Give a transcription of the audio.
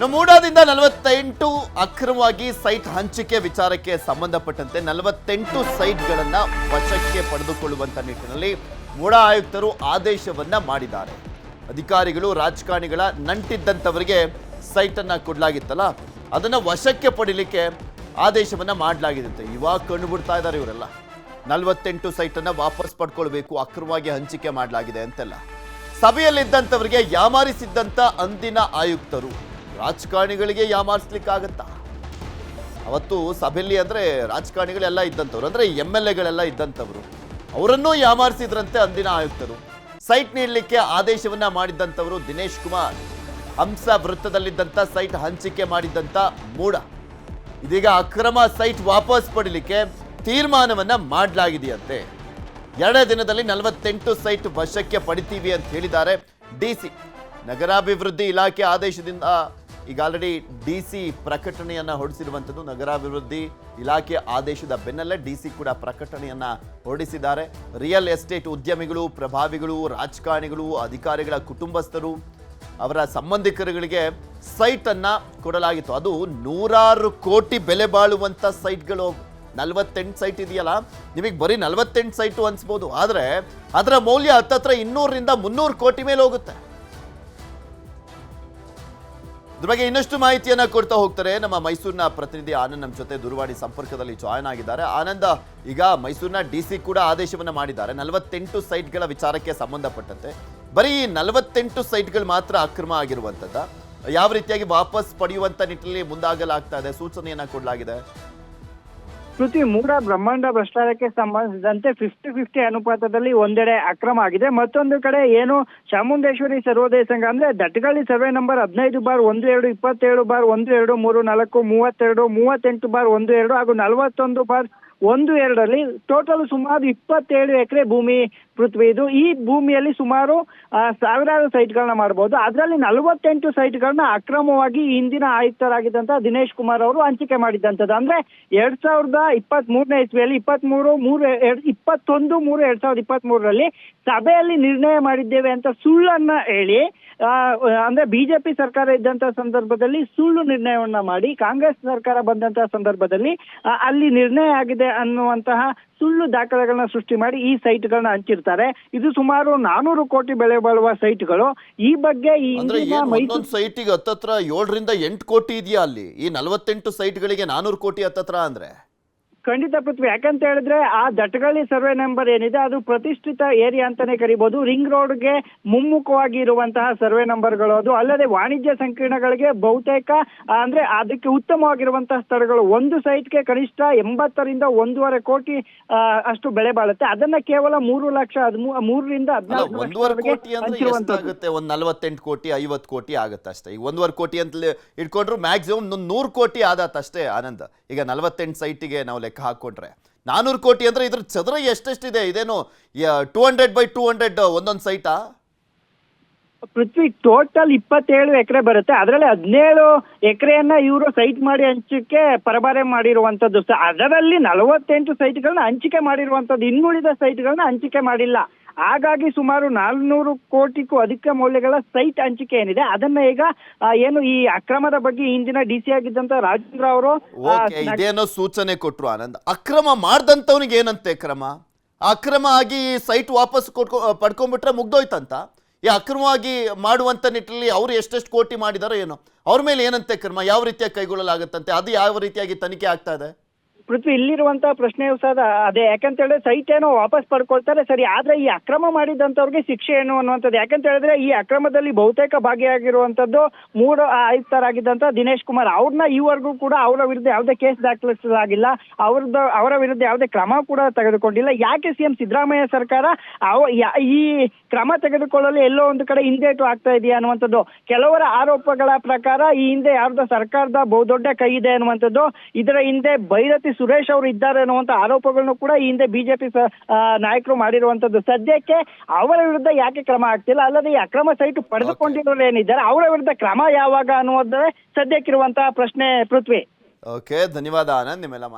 ಮೂಡಾದಿಂದ 48 ಅಕ್ರಮವಾಗಿ ಸೈಟ್ ಹಂಚಿಕೆ ವಿಚಾರಕ್ಕೆ ಸಂಬಂಧಪಟ್ಟಂತೆ 48 ಸೈಟ್ಗಳನ್ನ ವಶಕ್ಕೆ ಪಡೆದುಕೊಳ್ಳುವಂತ ನಿಟ್ಟಿನಲ್ಲಿ ಮೂಡಾ ಆಯುಕ್ತರು ಆದೇಶವನ್ನ ಮಾಡಿದ್ದಾರೆ. ಅಧಿಕಾರಿಗಳು ರಾಜಕಾರಣಿಗಳ ನಂಟಿದ್ದಂತವರಿಗೆ ಸೈಟ್ ಅನ್ನ ಕೊಡಲಾಗಿತ್ತಲ್ಲ, ಅದನ್ನ ವಶಕ್ಕೆ ಪಡಿಲಿಕ್ಕೆ ಆದೇಶವನ್ನ ಮಾಡಲಾಗಿದೆ. ಇವಾಗ ಕಂಡುಬಿಡ್ತಾ ಇದ್ದಾರೆ ಇವರೆಲ್ಲ 48 ಸೈಟ್ ಅನ್ನ ವಾಪಸ್ ಪಡ್ಕೊಳ್ಬೇಕು, ಅಕ್ರಮವಾಗಿ ಹಂಚಿಕೆ ಮಾಡಲಾಗಿದೆ ಅಂತೆಲ್ಲ. ಸಭೆಯಲ್ಲಿದ್ದಂಥವರಿಗೆ ಯಾಮಾರಿಸಿದ್ದಂತ ಅಂದಿನ ಆಯುಕ್ತರು ರಾಜಕಾರಣಿಗಳಿಗೆ ಯಾಮಾರಿಸ್ಲಿಕ್ಕಾಗತ್ತಾ? ಅವತ್ತು ಸಭೆಯಲ್ಲಿ ಅಂದ್ರೆ ರಾಜಕಾರಣಿಗಳೆಲ್ಲ ಇದ್ದಂಥವ್ರು, ಅಂದ್ರೆ MLAಗಳೆಲ್ಲ ಇದ್ದಂಥವ್ರು, ಅವರನ್ನೂ ಯಾಮಾರಿಸಿದ್ರಂತೆ ಅಂದಿನ ಆಯುಕ್ತರು. ಸೈಟ್ ನೀಡಲಿಕ್ಕೆ ಆದೇಶವನ್ನ ಮಾಡಿದ್ದಂಥವರು ದಿನೇಶ್ ಕುಮಾರ್, ಹಂಸ ವೃತ್ತದಲ್ಲಿದ್ದಂಥ ಸೈಟ್ ಹಂಚಿಕೆ ಮಾಡಿದ್ದಂಥ ಮೂಡ. ಇದೀಗ ಅಕ್ರಮ ಸೈಟ್ ವಾಪಸ್ ಪಡಿಲಿಕ್ಕೆ ತೀರ್ಮಾನವನ್ನ ಮಾಡಲಾಗಿದೆಯಂತೆ. 2 ದಿನದಲ್ಲಿ 48 ಸೈಟ್ ವಶಕ್ಕೆ ಪಡಿತೀವಿ ಅಂತ ಹೇಳಿದ್ದಾರೆ DC. ನಗರಾಭಿವೃದ್ಧಿ ಇಲಾಖೆ ಆದೇಶದಿಂದ ಈಗ ಆಲ್ರೆಡಿ DC ಪ್ರಕಟಣೆಯನ್ನ ಹೊರಡಿಸಿರುವಂಥದ್ದು. ನಗರಾಭಿವೃದ್ಧಿ ಇಲಾಖೆ ಆದೇಶದ ಬೆನ್ನಲ್ಲೇ DC ಕೂಡ ಪ್ರಕಟಣೆಯನ್ನ ಹೊರಡಿಸಿದ್ದಾರೆ. ರಿಯಲ್ ಎಸ್ಟೇಟ್ ಉದ್ಯಮಿಗಳು, ಪ್ರಭಾವಿಗಳು, ರಾಜಕಾರಣಿಗಳು, ಅಧಿಕಾರಿಗಳ ಕುಟುಂಬಸ್ಥರು, ಅವರ ಸಂಬಂಧಿಕರುಗಳಿಗೆ ಸೈಟ್ ಅನ್ನ ಕೊಡಲಾಗಿತ್ತು. ಅದು 100 ಕೋಟಿ ಬೆಲೆ ಬಾಳುವಂತ ಸೈಟ್ಗಳು. 48 ಸೈಟ್ ಇದೆಯಲ್ಲ, ನಿಮಗೆ ಬರೀ 48 ಸೈಟು ಅನ್ಸ್ಬೋದು, ಆದರೆ ಅದರ ಮೌಲ್ಯ ಹತ್ತತ್ರ 200 ರಿಂದ 300 ಕೋಟಿ ಮೇಲೆ ಹೋಗುತ್ತೆ. ಇದ್ರ ಬಗ್ಗೆ ಇನ್ನಷ್ಟು ಮಾಹಿತಿಯನ್ನ ಕೊಡ್ತಾ ಹೋಗ್ತಾರೆ ನಮ್ಮ ಮೈಸೂರಿನ ಪ್ರತಿನಿಧಿ ಆನಂದ್. ನಮ್ಮ ಜೊತೆ ದೂರವಾಣಿ ಸಂಪರ್ಕದಲ್ಲಿ ಜಾಯ್ನ್ ಆಗಿದ್ದಾರೆ. ಆನಂದ, ಈಗ ಮೈಸೂರಿನ DC ಕೂಡ ಆದೇಶವನ್ನ ಮಾಡಿದ್ದಾರೆ 48 ಸೈಟ್ಗಳ ವಿಚಾರಕ್ಕೆ ಸಂಬಂಧಪಟ್ಟಂತೆ. ಬರೀ 48 ಸೈಟ್ಗಳು ಮಾತ್ರ ಅಕ್ರಮ ಆಗಿರುವಂತದ್ದ, ಯಾವ ರೀತಿಯಾಗಿ ವಾಪಸ್ ಪಡೆಯುವಂತ ನಿಟ್ಟಿನಲ್ಲಿ ಮುಂದಾಗಲಾಗ್ತಾ ಇದೆ, ಸೂಚನೆಯನ್ನ ಕೊಡಲಾಗಿದೆ? ಶ್ರುತಿ, ಮೂಡ ಬ್ರಹ್ಮಾಂಡ ಭ್ರಷ್ಟಾಚಾರಕ್ಕೆ ಸಂಬಂಧಿಸಿದಂತೆ 50-50 ಅನುಪಾತದಲ್ಲಿ ಒಂದೆಡೆ ಅಕ್ರಮ ಆಗಿದೆ, ಮತ್ತೊಂದು ಕಡೆ ಏನು ಚಾಮುಂಡೇಶ್ವರಿ ಸರ್ವೋದಯ ಸಂಘ ಅಂದ್ರೆ ದಟ್ಟಗಳ್ಳಿ ಸರ್ವೆ ನಂಬರ್ 15/12, 27/12, 34, 32, 38/12 ಹಾಗೂ 41/12 ಟೋಟಲ್ ಸುಮಾರು 27 ಎಕರೆ ಭೂಮಿ ಪೃಥ್ವಿ ಇದು. ಈ ಭೂಮಿಯಲ್ಲಿ ಸುಮಾರು ಸಾವಿರಾರು ಸೈಟ್ಗಳನ್ನ ಮಾಡಬಹುದು. ಅದರಲ್ಲಿ 48 ಸೈಟ್ಗಳನ್ನ ಅಕ್ರಮವಾಗಿ ಹಿಂದಿನ ಆಯುಕ್ತರಾಗಿದ್ದಂತ ದಿನೇಶ್ ಕುಮಾರ್ ಅವರು ಹಂಚಿಕೆ ಮಾಡಿದ್ದಂಥದ್ದು. ಅಂದ್ರೆ 2023ನೇ ಇಸ್ವಿಯಲ್ಲಿ 21/3/2023ರಲ್ಲಿ ಸಭೆಯಲ್ಲಿ ನಿರ್ಣಯ ಮಾಡಿದ್ದೇವೆ ಅಂತ ಸುಳ್ಳನ್ನ ಹೇಳಿ, ಅಂದ್ರೆ ಬಿಜೆಪಿ ಸರ್ಕಾರ ಇದ್ದಂತ ಸಂದರ್ಭದಲ್ಲಿ ಸುಳ್ಳು ನಿರ್ಣಯವನ್ನ ಮಾಡಿ, ಕಾಂಗ್ರೆಸ್ ಸರ್ಕಾರ ಬಂದಂತಹ ಸಂದರ್ಭದಲ್ಲಿ ಅಲ್ಲಿ ನಿರ್ಣಯ ಆಗಿದೆ ಅನ್ನುವಂತಹ ಸುಳ್ಳು ದಾಖಲೆಗಳನ್ನ ಸೃಷ್ಟಿ ಮಾಡಿ ಈ ಸೈಟ್ಗಳನ್ನ ಹಂಚಿರ್ತಾರೆ. ಇದು ಸುಮಾರು 400 ಕೋಟಿ ಬೆಲೆ ಬಾಳುವ ಸೈಟ್ಗಳು. ಈ ಬಗ್ಗೆ ಸೈಟಿಗೆ ಹತ್ತತ್ರ 7 ರಿಂದ 8 ಕೋಟಿ ಇದೆಯಾ ಅಲ್ಲಿ? ಈ 48 ಸೈಟ್ಗಳಿಗೆ 400 ಕೋಟಿ ಹತ್ತತ್ರ ಅಂದ್ರೆ ಖಂಡಿತ ಪೃಥ್ವಿ. ಯಾಕಂತ ಹೇಳಿದ್ರೆ ಆ ದಟ್ಟಗಳ್ಳಿ ಸರ್ವೆ ನಂಬರ್ ಏನಿದೆ ಅದು ಪ್ರತಿಷ್ಠಿತ ಏರಿಯಾ ಅಂತಾನೆ ಕರಿಬಹುದು. ರಿಂಗ್ ರೋಡ್ಗೆ ಮುಮ್ಮುಖವಾಗಿ ಇರುವಂತಹ ಸರ್ವೆ ನಂಬರ್ಗಳು ಅದು. ಅಲ್ಲದೆ ವಾಣಿಜ್ಯ ಸಂಕೀರ್ಣಗಳಿಗೆ ಬಹುತೇಕ ಅಂದ್ರೆ ಅದಕ್ಕೆ ಉತ್ತಮವಾಗಿರುವಂತಹ ಸ್ಥಳಗಳು. ಒಂದು ಸೈಟ್ಗೆ ಕನಿಷ್ಠ 80 ರಿಂದ 1.5 ಕೋಟಿ ಅಷ್ಟು ಬೆಲೆ ಬಾಳುತ್ತೆ. ಅದನ್ನ ಕೇವಲ 3 ರಿಂದ 14 ಕೋಟಿ ಅಂದ್ರೆ ಎಷ್ಟಾಗುತ್ತೆ? ಒಂದು 48 ಕೋಟಿ 50 ಕೋಟಿ ಆಗುತ್ತೆ ಅಷ್ಟೇ. ಈಗ 1.5 ಕೋಟಿ ಅಂತ ಇಟ್ಕೊಂಡ್ರು ಮ್ಯಾಕ್ಸಿಮಮ್ 100 ಕೋಟಿ ಆದತ್ತಷ್ಟೇ ಆನಂದ್. ಈಗ 48 ಸೈಟಿಗೆ ನಾವು ಲೆಕ್ಕ ಹಾಕೊಂಡ್ರೆ 400 ಕೋಟಿ ಅಂದ್ರೆ ಇದ್ರ ಚದರ ಎಷ್ಟೆಷ್ಟಿದೆ? ಇದೇನು 200/200 ಒಂದೊಂದು ಸೈಟಾ? ಪೃಥ್ವಿ, ಟೋಟಲ್ 27 ಎಕರೆ ಬರುತ್ತೆ. ಅದರಲ್ಲಿ 17 ಎಕರೆಯನ್ನ ಇವರು ಸೈಟ್ ಮಾಡಿ ಹಂಚಿಕೆ ಪರಬಾರೆ ಮಾಡಿರುವಂತದ್ದು. ಅದರಲ್ಲಿ 48 ಸೈಟ್ಗಳನ್ನ ಹಂಚಿಕೆ ಮಾಡಿರುವಂತದ್ದು, ಇನ್ನುಳಿದ ಸೈಟ್ಗಳನ್ನ ಹಂಚಿಕೆ ಮಾಡಿಲ್ಲ. ಹಾಗಾಗಿ ಸುಮಾರು 400 ಕೋಟಿಗೂ ಅಧಿಕ ಮೌಲ್ಯಗಳ ಸೈಟ್ ಹಂಚಿಕೆ ಏನಿದೆ ಅದನ್ನ ಈಗ ಏನು ಈ ಅಕ್ರಮದ ಬಗ್ಗೆ ಹಿಂದಿನ DC ಆಗಿದ್ದಂತ ರಾಜೇಂದ್ರ ಅವರು ಇದೇನೋ ಸೂಚನೆ ಕೊಟ್ರು ಆನಂದ್. ಅಕ್ರಮ ಮಾಡ್ದಂತವನಿಗೆ ಏನಂತೆ ಕ್ರಮ? ಅಕ್ರಮ ಆಗಿ ಸೈಟ್ ವಾಪಸ್ ಪಡ್ಕೊಂಡ್ಬಿಟ್ರೆ ಮುಗ್ದೋಯ್ತಂತ. ಈ ಅಕ್ರಮವಾಗಿ ಮಾಡುವಂತ ನಿಟ್ಟಿನಲ್ಲಿ ಅವ್ರು ಎಷ್ಟೆಷ್ಟು ಕೋಟಿ ಮಾಡಿದಾರೋ ಏನೋ, ಅವ್ರ ಮೇಲೆ ಏನಂತೆ ಕ್ರಮ, ಯಾವ ರೀತಿಯಾಗಿ ಕೈಗೊಳ್ಳಲಾಗತ್ತಂತೆ, ಅದು ಯಾವ ರೀತಿಯಾಗಿ ತನಿಖೆ ಆಗ್ತಾ ಇದೆ? ಪೃಥ್ವಿ, ಇಲ್ಲಿರುವಂತಹ ಪ್ರಶ್ನೆಯೂ ಸಹ ಅದೇ. ಯಾಕಂತ ಹೇಳಿದ್ರೆ ಸೈಟ್ ಏನೋ ವಾಪಸ್ ಪಡ್ಕೊಳ್ತಾರೆ ಸರಿ, ಆದ್ರೆ ಈ ಅಕ್ರಮ ಮಾಡಿದಂತವ್ರಿಗೆ ಶಿಕ್ಷೆ ಏನು ಅನ್ನುವಂಥದ್ದು. ಯಾಕಂತ ಹೇಳಿದ್ರೆ ಈ ಅಕ್ರಮದಲ್ಲಿ ಬಹುತೇಕ ಭಾಗಿಯಾಗಿರುವಂತದ್ದು ಮೂಡ ಆಯುಕ್ತರಾಗಿದ್ದಂತ ದಿನೇಶ್ ಕುಮಾರ್. ಅವ್ರನ್ನ ಈವರೆಗೂ ಕೂಡ ಅವರ ವಿರುದ್ಧ ಯಾವುದೇ ಕೇಸ್ ದಾಖಲಿಸಲಾಗಿಲ್ಲ, ಅವರ ವಿರುದ್ಧ ಯಾವುದೇ ಕ್ರಮ ಕೂಡ ತೆಗೆದುಕೊಂಡಿಲ್ಲ. ಯಾಕೆ CM ಸಿದ್ದರಾಮಯ್ಯ ಸರ್ಕಾರ ಈ ಕ್ರಮ ತೆಗೆದುಕೊಳ್ಳಲು ಎಲ್ಲೋ ಒಂದು ಕಡೆ ಹಿಂದೇಟು ಆಗ್ತಾ ಇದೆಯಾ ಅನ್ನುವಂಥದ್ದು. ಕೆಲವರ ಆರೋಪಗಳ ಪ್ರಕಾರ ಈ ಹಿಂದೆ ಯಾರ್ದೋ ಸರ್ಕಾರದ ಬಹುದೊಡ್ಡ ಕೈ ಇದೆ ಅನ್ನುವಂಥದ್ದು. ಇದರ ಹಿಂದೆ ಭೈರತಿ ಸುರೇಶ್ ಅವರು ಇದ್ದಾರೆ ಅನ್ನುವಂತ ಆರೋಪಗಳನ್ನು ಕೂಡ ಈ ಹಿಂದೆ ಬಿಜೆಪಿ ನಾಯಕರು ಮಾಡಿರುವಂತದ್ದು. ಸದ್ಯಕ್ಕೆ ಅವರ ವಿರುದ್ಧ ಯಾಕೆ ಕ್ರಮ ಆಗ್ತಿಲ್ಲ? ಅಲ್ಲದೆ ಈ ಅಕ್ರಮ ಸೈಟ್ ಪಡೆದುಕೊಂಡಿರೋರು ಏನಿದ್ದಾರೆ ಅವರ ವಿರುದ್ಧ ಕ್ರಮ ಯಾವಾಗ ಅನ್ನುವುದೇ ಸದ್ಯಕ್ಕಿರುವಂತಹ ಪ್ರಶ್ನೆ ಪೃಥ್ವಿ. ಓಕೆ, ಧನ್ಯವಾದ ಆನಂದ್ ನಿಮ್ಮೆಲ್ಲ